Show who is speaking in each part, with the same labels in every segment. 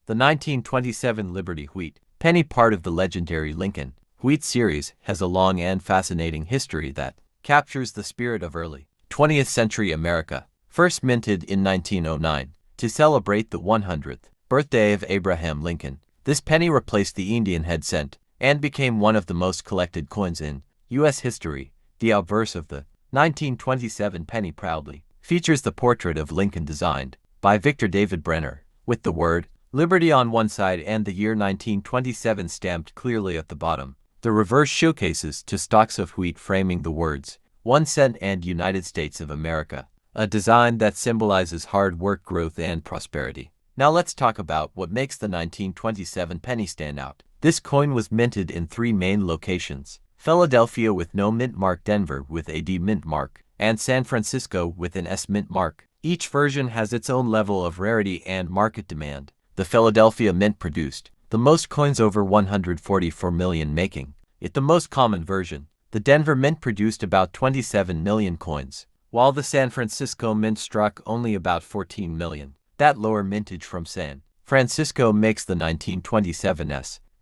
Speaker 1: The 1927 Liberty Wheat penny, part of the legendary Lincoln Wheat series, has a long and fascinating history that captures the spirit of early 20th century America. First minted in 1909 to celebrate the 100th birthday of Abraham Lincoln, this penny replaced the Indian head cent and became one of the most collected coins in U.S. history. The obverse of the 1927 penny proudly features the portrait of Lincoln designed by Victor David Brenner, with the word Liberty on one side and the year 1927 stamped clearly at the bottom. The reverse showcases two stalks of wheat framing the words 1 cent and United States of America, a design that symbolizes hard work, growth, and prosperity. Now let's talk about what makes the 1927 penny stand out. This coin was minted in three main locations: Philadelphia with no mint mark, Denver with a D mint mark, and San Francisco with an S mint mark. Each version has its own level of rarity and market demand. The Philadelphia mint produced the most coins, over 144 million, making it the most common version. The Denver mint produced about 27 million coins, while the San Francisco mint struck only about 14 million. That lower mintage from San Francisco makes the 1927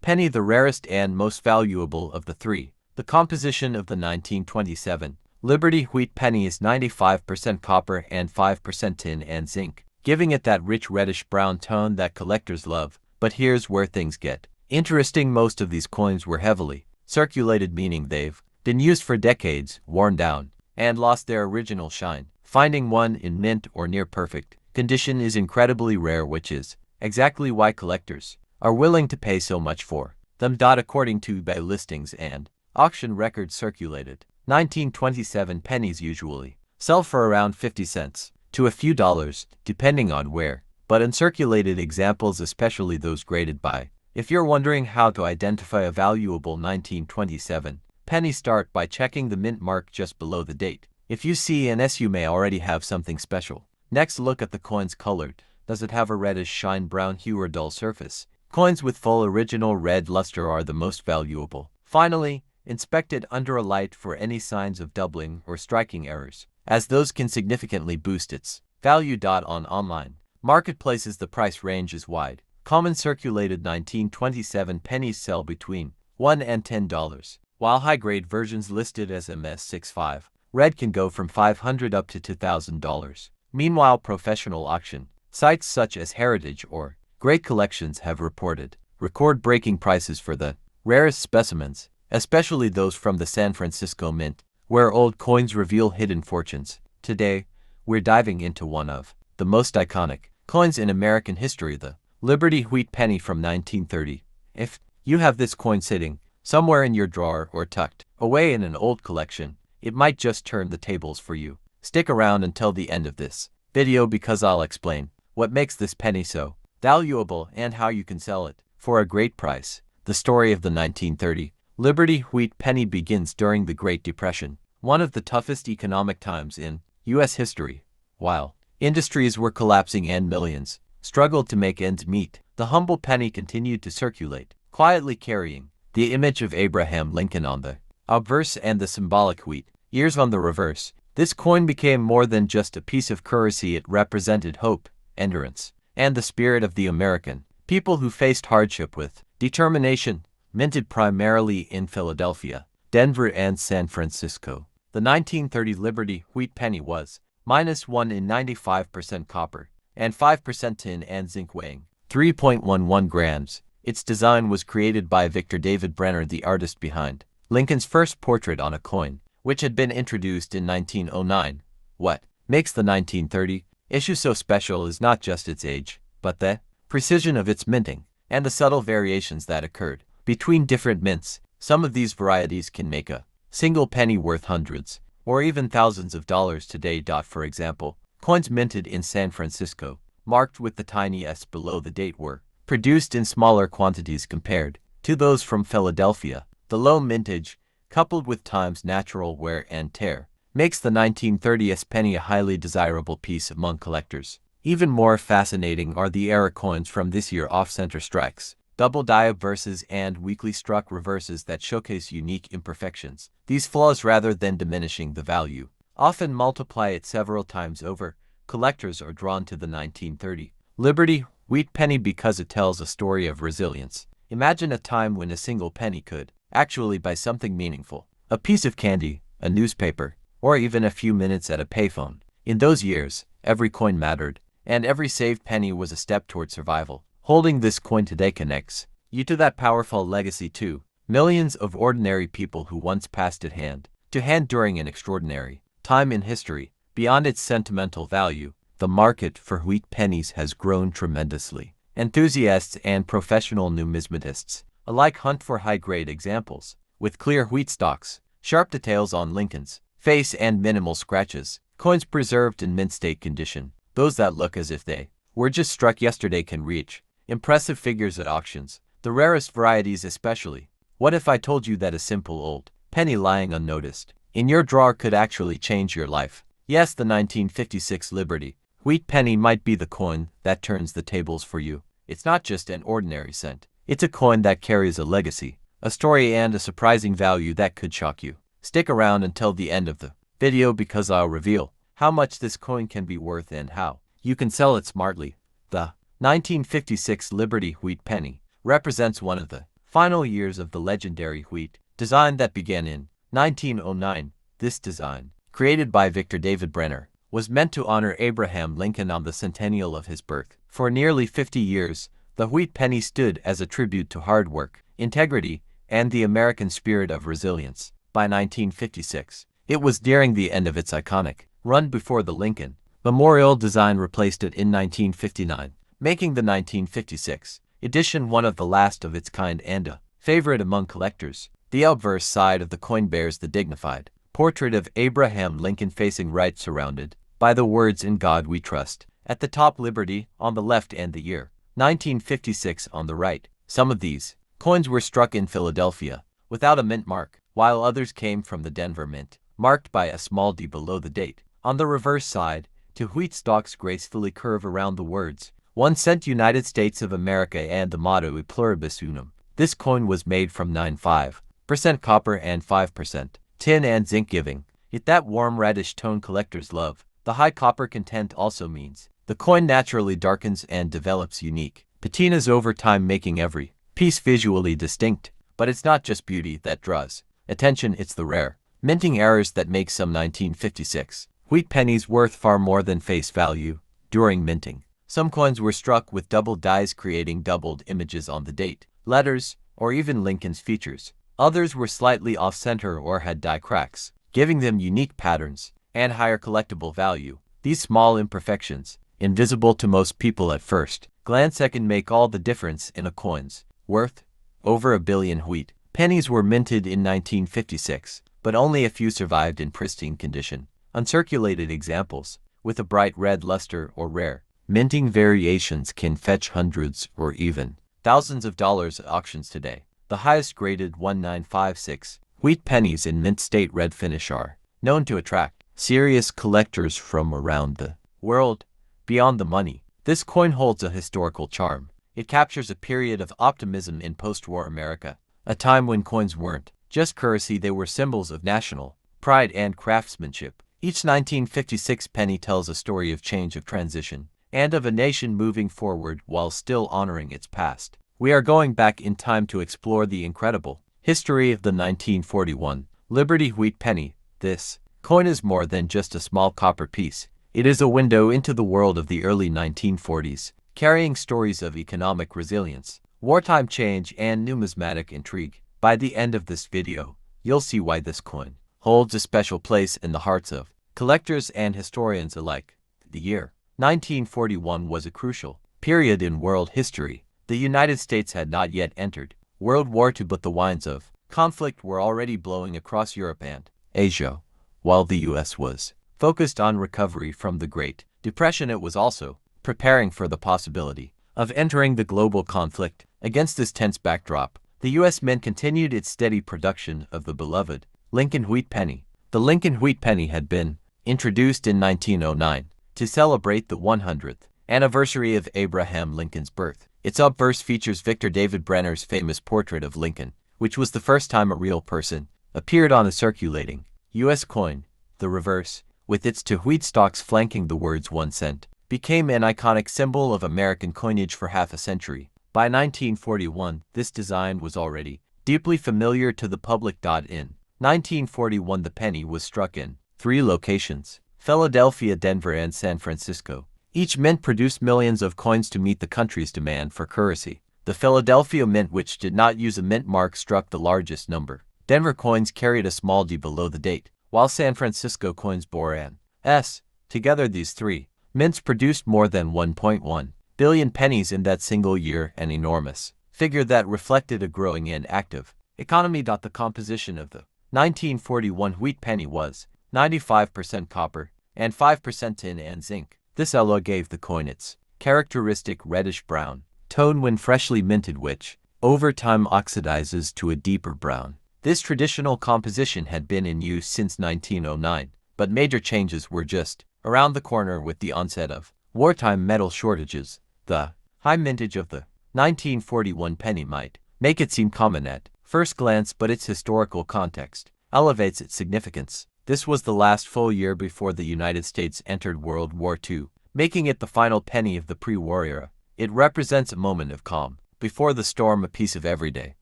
Speaker 1: penny the rarest and most valuable of the three. The composition of the 1927 Liberty Wheat penny is 95% copper and 5% tin and zinc, giving it that rich reddish-brown tone that collectors love. But here's where things get interesting. Most of these coins were heavily circulated, meaning they've been used for decades, worn down, and lost their original shine. Finding one in mint or near perfect condition is incredibly rare, which is exactly why collectors are willing to pay so much for them. According to eBay listings and auction records, circulated 1927 pennies usually sell for around 50 cents to a few dollars, depending on where, but uncirculated examples, especially those graded by. If you're wondering how to identify a valuable 1927 penny, start by checking the mint mark just below the date. If you see an S, you may already have something special. Next, look at the coin's color. Does it have a reddish shine, brown hue, or dull surface? Coins with full original red luster are the most valuable. Finally, inspect it under a light for any signs of doubling or striking errors, as those can significantly boost its value. On online marketplaces, the price range is wide. Common circulated 1927 pennies sell between $1 and $10, while high-grade versions listed as MS65 red can go from $500 up to $2,000. Meanwhile, professional auction sites such as Heritage or Great Collections have reported record-breaking prices for the rarest specimens, especially those from the San Francisco Mint, where old coins reveal hidden fortunes. Today, we're diving into one of the most iconic coins in American history, the Liberty Wheat penny from 1930. If you have this coin sitting somewhere in your drawer or tucked away in an old collection, it might just turn the tables for you. Stick around until the end of this video, because I'll explain what makes this penny so valuable and how you can sell it for a great price. The story of the 1930 Liberty Wheat penny begins during the Great Depression, one of the toughest economic times in U.S. history. While industries were collapsing and millions struggled to make ends meet, the humble penny continued to circulate, quietly carrying the image of Abraham Lincoln on the obverse and the symbolic wheat ears on the reverse. This coin became more than just a piece of currency. It represented hope, endurance, and the spirit of the American people who faced hardship with determination. Minted primarily in Philadelphia, Denver, and San Francisco, the 1930 Liberty Wheat penny was -1 in 95% copper and 5% tin and zinc, weighing 3.11 grams. Its design was created by Victor David Brenner, the artist behind Lincoln's first portrait on a coin, which had been introduced in 1909. What makes the 1930 issue so special is not just its age, but the precision of its minting and the subtle variations that occurred between different mints. Some of these varieties can make a single penny worth hundreds or even thousands of dollars today. For example, coins minted in San Francisco, marked with the tiny S below the date, were produced in smaller quantities compared to those from Philadelphia. The low mintage, coupled with time's natural wear and tear, makes the 1930s penny a highly desirable piece among collectors. Even more fascinating are the era coins from this year: off-center strikes, double die obverses, and weakly struck reverses that showcase unique imperfections. These flaws, rather than diminishing the value, often multiply it several times over. Collectors are drawn to the 1930 Liberty Wheat penny because it tells a story of resilience. Imagine a time when a single penny could actually buy something meaningful. A piece of candy, a newspaper, or even a few minutes at a payphone. In those years, every coin mattered, and every saved penny was a step toward survival. Holding this coin today connects you to that powerful legacy too. Millions of ordinary people who once passed it hand to hand during an extraordinary time in history. Beyond its sentimental value, the market for wheat pennies has grown tremendously. Enthusiasts and professional numismatists alike hunt for high-grade examples, with clear wheat stalks, sharp details on Lincoln's face and minimal scratches. Coins preserved in mint-state condition, those that look as if they were just struck yesterday, can reach impressive figures at auctions, the rarest varieties especially. What if I told you that a simple old penny lying unnoticed in your drawer could actually change your life? Yes, the 1956 Liberty wheat penny might be the coin that turns the tables for you. It's not just an ordinary cent. It's a coin that carries a legacy, a story, and a surprising value that could shock you. Stick around until the end of the video because I'll reveal how much this coin can be worth and how you can sell it smartly. The 1956 Liberty wheat penny represents one of the final years of the legendary wheat design that began in 1909. This design, created by Victor David Brenner, was meant to honor Abraham Lincoln on the centennial of his birth. For nearly 50 years, the wheat penny stood as a tribute to hard work, integrity, and the American spirit of resilience. By 1956, it was nearing the end of its iconic run before the Lincoln Memorial design replaced it in 1959, making the 1956 edition one of the last of its kind and a favorite among collectors. The obverse side of the coin bears the dignified portrait of Abraham Lincoln facing right, surrounded by the words "In God We Trust." At the top, Liberty on the left and the year 1956 on the right. Some of these coins were struck in Philadelphia without a mint mark, while others came from the Denver Mint, marked by a small D below the date. On the reverse side, two wheat stalks gracefully curve around the words 1 cent United States of America and the motto E Pluribus Unum. This coin was made from 95% copper and 5% tin and zinc, giving it that warm reddish tone collectors love. The high copper content also means the coin naturally darkens and develops unique patinas over time, making every piece visually distinct. But it's not just beauty that draws attention, it's the rare minting errors that make some 1956 wheat pennies worth far more than face value. During minting, some coins were struck with double dies, creating doubled images on the date, letters, or even Lincoln's features. Others were slightly off-center or had die cracks, giving them unique patterns and higher collectible value. These small imperfections, invisible to most people at first glance, can make all the difference in a coin's worth. Over 1 billion wheat pennies were minted in 1956, but only a few survived in pristine condition. Uncirculated examples, with a bright red luster or rare minting variations, can fetch hundreds or even thousands of dollars at auctions today. The highest graded 1956 wheat pennies in mint state red finish are known to attract serious collectors from around the world. Beyond the money, this coin holds a historical charm. It captures a period of optimism in post-war America, a time when coins weren't just currency, they were symbols of national pride and craftsmanship. Each 1956 penny tells a story of change, of transition, and of a nation moving forward while still honoring its past. We are going back in time to explore the incredible history of the 1941 Liberty wheat penny. This coin is more than just a small copper piece. It is a window into the world of the early 1940s, carrying stories of economic resilience, wartime change, and numismatic intrigue. By the end of this video, you'll see why this coin holds a special place in the hearts of collectors and historians alike. The year 1941 was a crucial period in world history. The United States had not yet entered World War II, but the winds of conflict were already blowing across Europe and Asia. While the U.S. was focused on recovery from the Great Depression, it was also preparing for the possibility of entering the global conflict. Against this tense backdrop, the U.S. Mint continued its steady production of the beloved Lincoln wheat penny. The Lincoln wheat penny had been introduced in 1909 to celebrate the 100th anniversary of Abraham Lincoln's birth. Its obverse features Victor David Brenner's famous portrait of Lincoln, which was the first time a real person appeared on a circulating U.S. coin. The reverse, with its two wheat stalks flanking the words 1 cent, became an iconic symbol of American coinage for half a century. By 1941, this design was already deeply familiar to the public. In 1941, the penny was struck in 3 locations: Philadelphia, Denver, and San Francisco. Each mint produced millions of coins to meet the country's demand for currency. The Philadelphia Mint, which did not use a mint mark, struck the largest number. Denver coins carried a small d below the date, while San Francisco coins bore an S. Together, these 3 mints produced more than 1.1 billion pennies in that single year, an enormous figure that reflected a growing and active economy. The composition of the 1941 wheat penny was 95% copper and 5% tin and zinc. This alloy gave the coin its characteristic reddish-brown tone when freshly minted, which over time oxidizes to a deeper brown. This traditional composition had been in use since 1909, but major changes were just around the corner with the onset of wartime metal shortages. The high mintage of the 1941 penny might make it seem common at first glance, but its historical context elevates its significance. This was the last full year before the United States entered World War II, making it the final penny of the pre-war era. It represents a moment of calm before the storm, a piece of everyday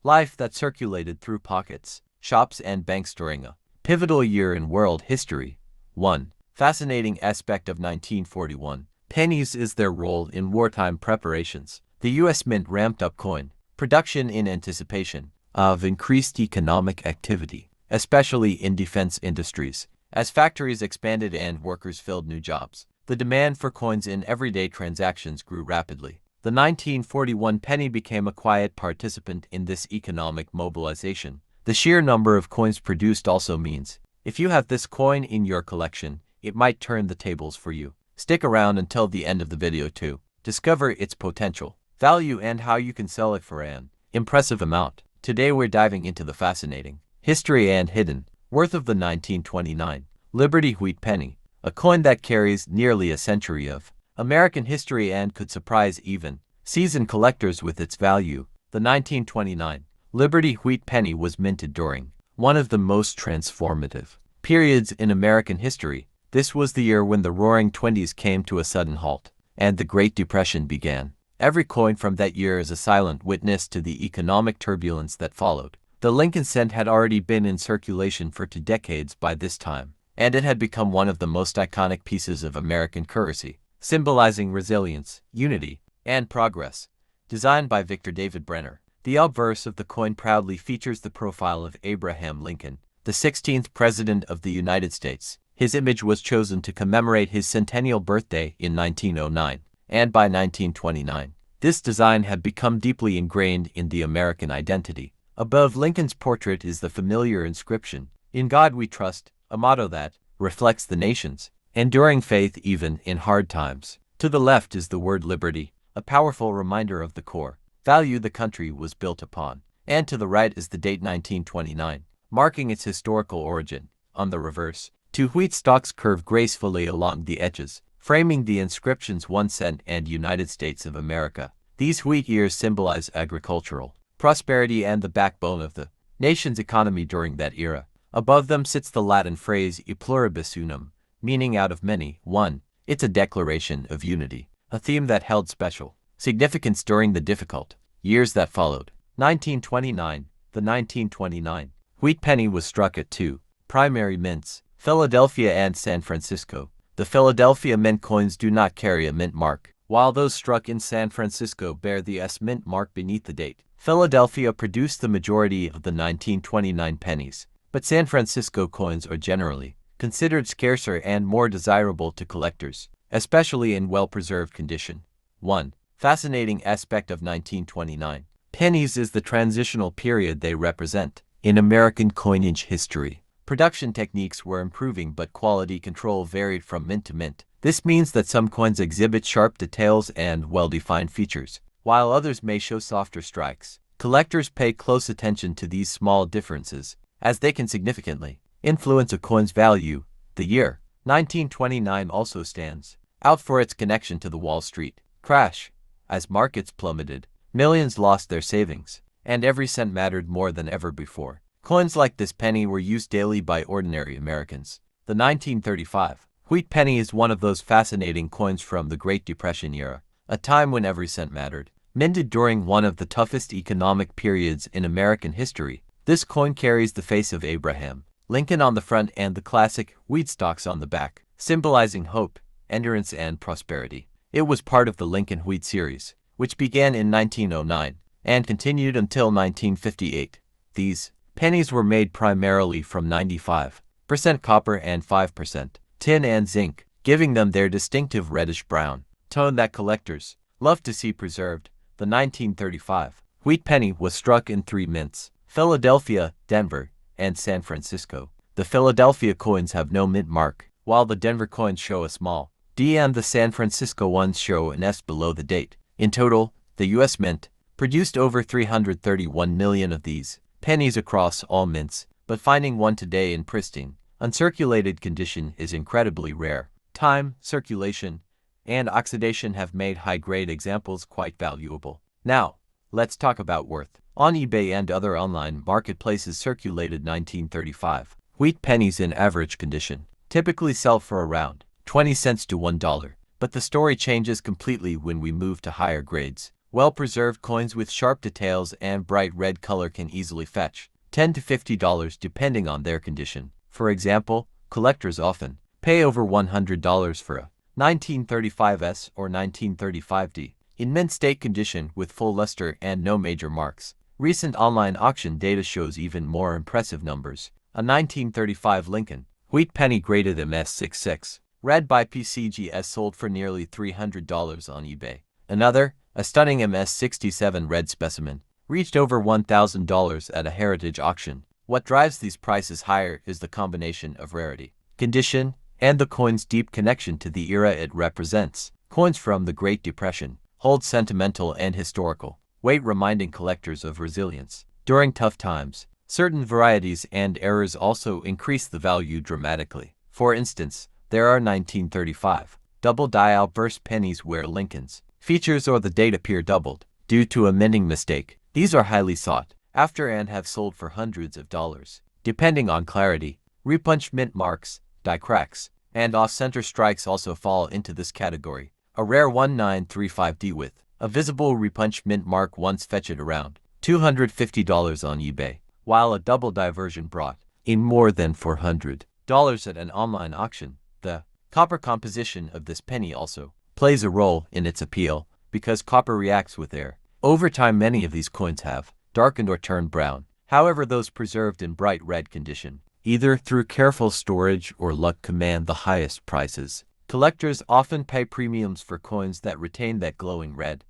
Speaker 1: life that circulated through pockets, shops, and banks during a pivotal year in world history. One fascinating aspect of 1941 pennies is their role in wartime preparations. The U.S. Mint ramped up coin production in anticipation of increased economic activity, especially in defense industries. As factories expanded and workers filled new jobs, the demand for coins in everyday transactions grew rapidly. The 1941 penny became a quiet participant in this economic mobilization. The sheer number of coins produced also means if you have this coin in your collection, it might turn the tables for you. Stick around until the end of the video to discover its potential value and how you can sell it for an impressive amount. Today we're diving into the fascinating history and hidden worth of the 1929 Liberty Wheat Penny, a coin that carries nearly a century of American history and could surprise even seasoned collectors with its value. The 1929 Liberty Wheat Penny was minted during one of the most transformative periods in American history. This was the year when the Roaring Twenties came to a sudden halt, and the Great Depression began. Every coin from that year is a silent witness to the economic turbulence that followed. The Lincoln cent had already been in circulation for 2 decades by this time, and it had become one of the most iconic pieces of American currency, symbolizing resilience, unity, and progress. Designed by Victor David Brenner, the obverse of the coin proudly features the profile of Abraham Lincoln, the 16th President of the United States. His image was chosen to commemorate his centennial birthday in 1909, and by 1929, this design had become deeply ingrained in the American identity. Above Lincoln's portrait is the familiar inscription, "In God We Trust," a motto that reflects the nation's enduring faith even in hard times. To the left is the word liberty, a powerful reminder of the core value the country was built upon. And to the right is the date 1929, marking its historical origin. On the reverse, 2 wheat stalks curve gracefully along the edges, framing the inscriptions 1 cent and United States of America. These wheat ears symbolize agricultural prosperity and the backbone of the nation's economy during that era. Above them sits the Latin phrase e pluribus unum, meaning out of many, one. It's a declaration of unity, a theme that held special significance during the difficult years that followed. 1929. The 1929 wheat penny was struck at 2 primary mints, Philadelphia and San Francisco. The Philadelphia mint coins do not carry a mint mark, while those struck in San Francisco bear the S mint mark beneath the date. Philadelphia produced the majority of the 1929 pennies, but San Francisco coins are generally considered scarcer and more desirable to collectors, especially in well-preserved condition. 1 fascinating aspect of 1929 pennies is the transitional period they represent. In American coinage history, production techniques were improving, but quality control varied from mint to mint. This means that some coins exhibit sharp details and well-defined features, while others may show softer strikes. Collectors pay close attention to these small differences, as they can significantly influence a coin's value. The year 1929 also stands out for its connection to the Wall Street crash. As markets plummeted, millions lost their savings, and every cent mattered more than ever before. Coins like this penny were used daily by ordinary Americans. The 1935 Wheat penny is one of those fascinating coins from the Great Depression era, a time when every cent mattered. Minted during one of the toughest economic periods in American history, this coin carries the face of Abraham Lincoln on the front and the classic wheat stalks on the back, symbolizing hope, endurance, and prosperity. It was part of the Lincoln Wheat series, which began in 1909 and continued until 1958. These pennies were made primarily from 95% copper and 5% tin and zinc, giving them their distinctive reddish-brown tone that collectors love to see preserved. The 1935 wheat penny was struck in 3 mints: Philadelphia, Denver, and San Francisco. The Philadelphia coins have no mint mark, while the Denver coins show a small D and the San Francisco ones show an S below the date. In total, the U.S. Mint produced over 331 million of these pennies across all mints, but finding one today in pristine, uncirculated condition is incredibly rare. Time, circulation, and oxidation have made high-grade examples quite valuable. Now, let's talk about worth. On eBay and other online marketplaces, circulated 1935 wheat pennies in average condition typically sell for around 20 cents to $1, but the story changes completely when we move to higher grades. Well-preserved coins with sharp details and bright red color can easily fetch $10 to $50 depending on their condition. For example, collectors often pay over $100 for a 1935S or 1935D in mint state condition with full luster and no major marks. Recent online auction data shows even more impressive numbers. A 1935 Lincoln wheat penny graded MS66, read by PCGS, sold for nearly $300 on eBay. Another, a stunning MS67 red specimen, reached over $1,000 at a heritage auction. What drives these prices higher is the combination of rarity, condition, and the coin's deep connection to the era it represents. Coins from the Great Depression hold sentimental and historical weight, reminding collectors of resilience during tough times. Certain varieties and eras also increase the value dramatically. For instance, there are 1935 double die outburst pennies where Lincoln's features or the date appear doubled due to a minting mistake. These are highly sought after and have sold for hundreds of dollars. Depending on clarity, repunched mint marks, die cracks, and off-center strikes also fall into this category. A rare 1935D with a visible repunched mint mark once fetched around $250 on eBay, while a double die version brought in more than $400 at an online auction. The copper composition of this penny also plays a role in its appeal because copper reacts with air. Over time, many of these coins have darkened or turned brown. However, those preserved in bright red condition, either through careful storage or luck, command the highest prices. Collectors often pay premiums for coins that retain that glowing red